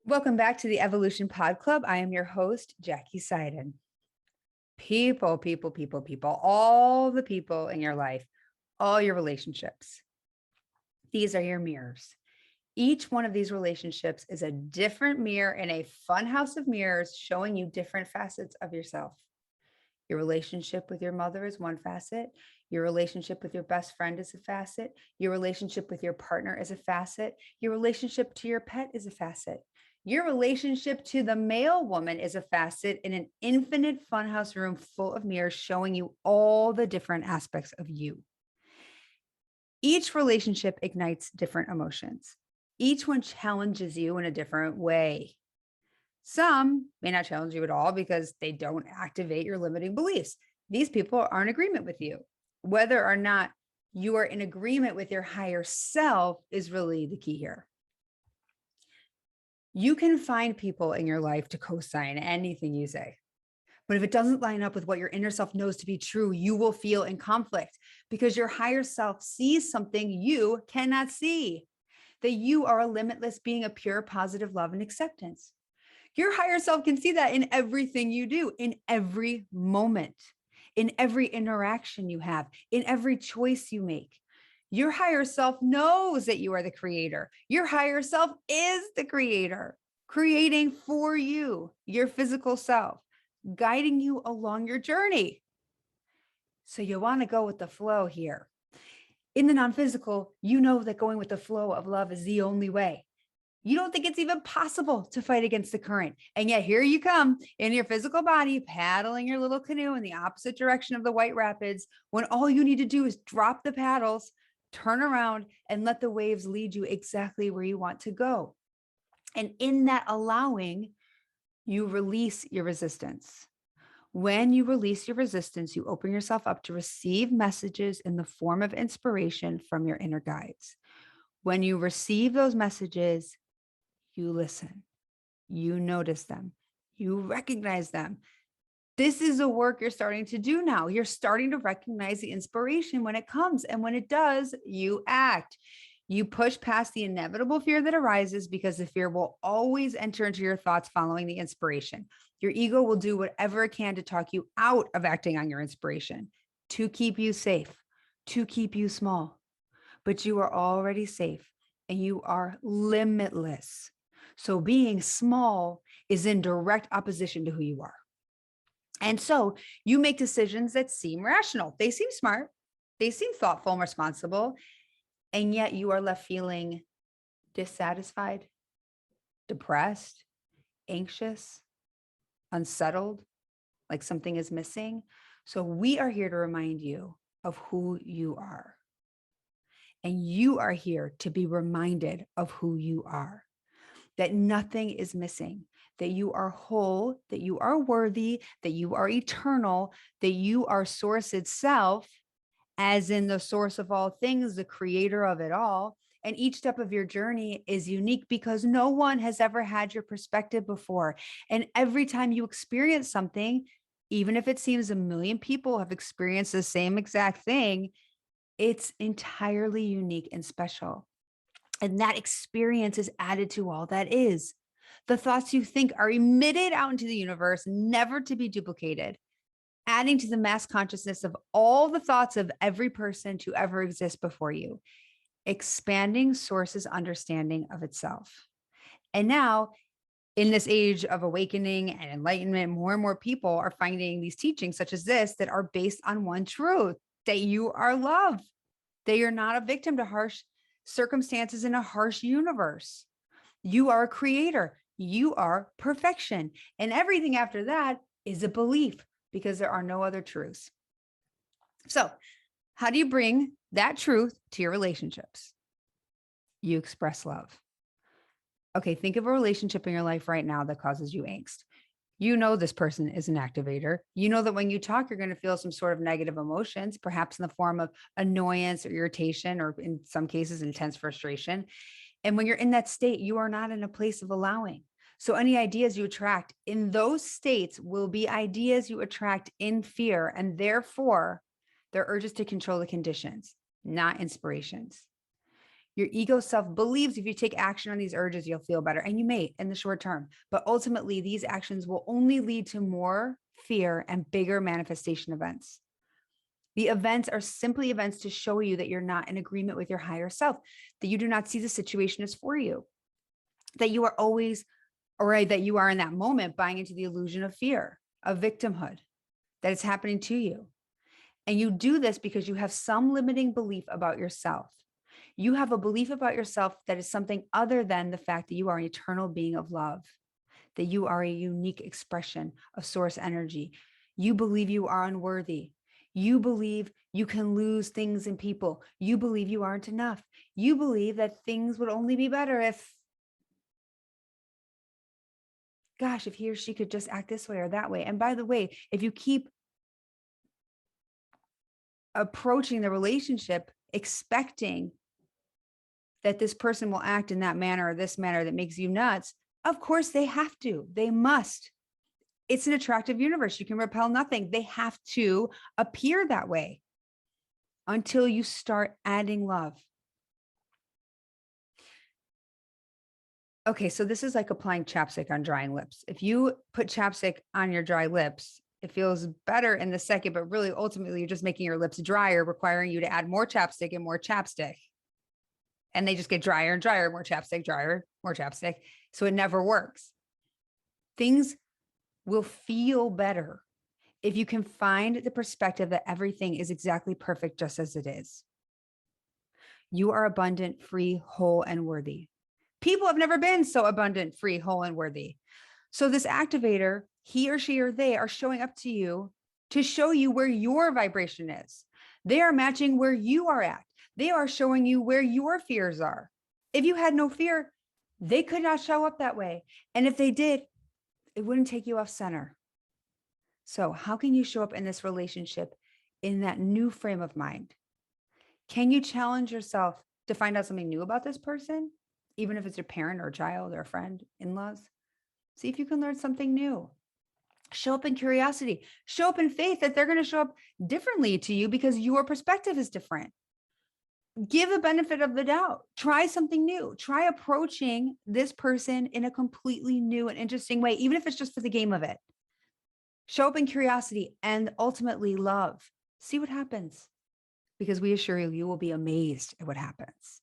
Welcome back to the Evolution Pod Club. I am your host, Jackie Seiden. People, all the people in your life, all your relationships. These are your mirrors. Each one of these relationships is a different mirror in a fun house of mirrors showing you different facets of yourself. Your relationship with your mother is one facet. Your relationship with your best friend is a facet. Your relationship with your partner is a facet. Your relationship to your pet is a facet. Your relationship to the male woman is a facet in an infinite funhouse room full of mirrors showing you all the different aspects of you. Each relationship ignites different emotions. Each one challenges you in a different way. Some may not challenge you at all because they don't activate your limiting beliefs. These people are in agreement with you. Whether or not you are in agreement with your higher self is really the key here. You can find people in your life to co-sign anything you say. But if it doesn't line up with what your inner self knows to be true, you will feel in conflict because your higher self sees something you cannot see, that you are a limitless being of pure positive love and acceptance. Your higher self can see that in everything you do, in every moment, in every interaction you have, in every choice you make. Your higher self knows that you are the creator. Your higher self is the creator, creating for you, your physical self, guiding you along your journey. So you want to go with the flow here. In the non-physical, you know that going with the flow of love is the only way. You don't think it's even possible to fight against the current. And yet here you come in your physical body, paddling your little canoe in the opposite direction of the White Rapids, when all you need to do is drop the paddles, turn around, and let the waves lead you exactly where you want to go. And in that allowing, you release your resistance. When you release your resistance, you open yourself up to receive messages in the form of inspiration from your inner guides. When you receive those messages, you listen, you notice them, you recognize them. This is the work you're starting to do now. You're starting to recognize the inspiration when it comes. And when it does, you act. You push past the inevitable fear that arises because the fear will always enter into your thoughts following the inspiration. Your ego will do whatever it can to talk you out of acting on your inspiration, to keep you safe, to keep you small. But you are already safe and you are limitless. So being small is in direct opposition to who you are. And so you make decisions that seem rational. They seem smart. They seem thoughtful and responsible. And yet you are left feeling dissatisfied, depressed, anxious, unsettled, like something is missing. So we are here to remind you of who you are. And you are here to be reminded of who you are, that nothing is missing, that you are whole, that you are worthy, that you are eternal, that you are source itself, as in the source of all things, the creator of it all. And each step of your journey is unique because no one has ever had your perspective before. And every time you experience something, even if it seems a million people have experienced the same exact thing, it's entirely unique and special. And that experience is added to all that is. The thoughts you think are emitted out into the universe, never to be duplicated, adding to the mass consciousness of all the thoughts of every person to ever exist before you, expanding source's understanding of itself. And now, in this age of awakening and enlightenment, more and more people are finding these teachings such as this that are based on one truth, that you are love, that you're not a victim to harsh circumstances in a harsh universe. You are a creator. You are perfection. And everything after that is a belief because there are no other truths. So how do you bring that truth to your relationships? You express love. Okay, think of a relationship in your life right now that causes you angst. You know this person is an activator. You know that when you talk, you're going to feel some sort of negative emotions, perhaps in the form of annoyance or irritation, or in some cases, intense frustration. And when you're in that state, you are not in a place of allowing. So any ideas you attract in those states will be ideas you attract in fear, and therefore they're urges to control the conditions, not inspirations. Your ego self believes if you take action on these urges, you'll feel better. And you may in the short term, but ultimately these actions will only lead to more fear and bigger manifestation events. The events are simply events to show you that you're not in agreement with your higher self, that you do not see the situation as for you, that you are always, or that you are in that moment buying into the illusion of fear, of victimhood, that it's happening to you. And you do this because you have some limiting belief about yourself. You have a belief about yourself that is something other than the fact that you are an eternal being of love, that you are a unique expression of source energy. You believe you are unworthy. You believe you can lose things in people. You believe you aren't enough. You believe that things would only be better if, gosh, if he or she could just act this way or that way. And by the way, if you keep approaching the relationship expecting that this person will act in that manner or this manner that makes you nuts, of course they have to. They must. It's an attractive universe. You can repel nothing. They have to appear that way until you start adding love. Okay, so this is like applying chapstick on drying lips. If you put chapstick on your dry lips, it feels better in the second, but really ultimately you're just making your lips drier, requiring you to add more chapstick and more chapstick. And they just get drier and drier, more chapstick, drier, more chapstick. So it never works. Things will feel better if you can find the perspective that everything is exactly perfect just as it is. You are abundant, free, whole, and worthy. People have never been so abundant, free, whole, and worthy. So this activator, he or she or they are showing up to you to show you where your vibration is. They are matching where you are at. They are showing you where your fears are. If you had no fear, they could not show up that way. And if they did, it wouldn't take you off center. So how can you show up in this relationship in that new frame of mind? Can you challenge yourself to find out something new about this person? Even if it's your parent or a child or a friend, in-laws, see if you can learn something new. Show up in curiosity, show up in faith that they're going to show up differently to you because your perspective is different. Give a benefit of the doubt. Try something new. Try approaching this person in a completely new and interesting way, even if it's just for the game of it. Show up in curiosity and ultimately love. See what happens, because we assure you, you will be amazed at what happens.